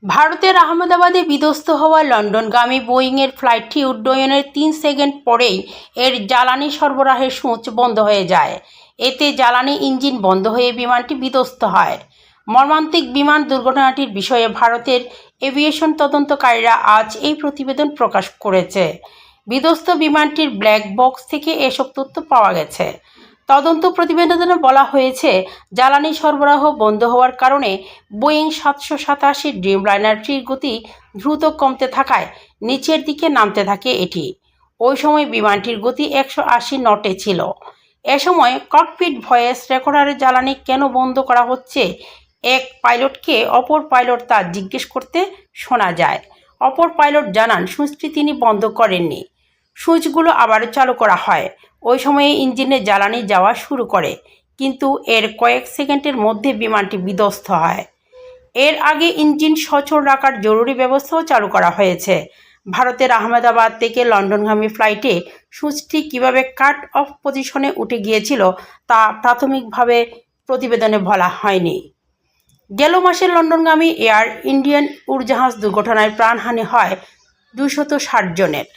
ভারতের আহমেদাবাদে বিধ্বস্ত হওয়া লন্ডনগামী বোয়িংয়ের ফ্লাইটটি উড্ডয়নের ৩ সেকেন্ড পরেই এর জ্বালানি সরবরাহের সূঁচ বন্ধ হয়ে যায়। এতে জ্বালানি ইঞ্জিন বন্ধ হয়ে বিমানটি বিধ্বস্ত হয়। মর্মান্তিক বিমান দুর্ঘটনাটির বিষয়ে ভারতের এভিয়েশন তদন্তকারীরা আজ এই প্রতিবেদন প্রকাশ করেছে। বিধ্বস্ত বিমানটির ব্ল্যাক বক্স থেকে এসব তথ্য পাওয়া গেছে। তদন্ত প্রতিবেদনে বলা হয়েছে, জ্বালানি সরবরাহ বন্ধ হওয়ার কারণে বোয়িং ৭৮৭ ড্রিমলাইনারটির গতি দ্রুত কমতে থাকায় নিচের দিকে নামতে থাকে এটি। ওই সময় বিমানটির গতি ১৮০ নটে ছিল। এ সময় ককপিট ভয়েস রেকর্ডারে জ্বালানি কেন বন্ধ করা হচ্ছে এক পাইলটকে অপর পাইলট তা জিজ্ঞেস করতে শোনা যায়। অপর পাইলট জানান, সুইচটি তিনি বন্ধ করেননি। সুইচগুলো আবার চালু করা হয়। ওই সময়ে ইঞ্জিনে জ্বালানি যাওয়া শুরু করে, কিন্তু এর কয়েক সেকেন্ডের মধ্যে বিমানটি বিধ্বস্ত হয়। এর আগে ইঞ্জিন সচল রাখার জরুরি ব্যবস্থাও চালু করা হয়েছে। ভারতের আহমেদাবাদ থেকে লন্ডনগামী ফ্লাইটে সুইচটি কীভাবে কাট অফ পজিশনে উঠে গিয়েছিল তা প্রাথমিকভাবে প্রতিবেদনে বলা হয়নি। গেল মাসে লন্ডনগামী এয়ার ইন্ডিয়ান উড়োজাহাজ দুর্ঘটনায় প্রাণহানি হয় ২৬০ জনের।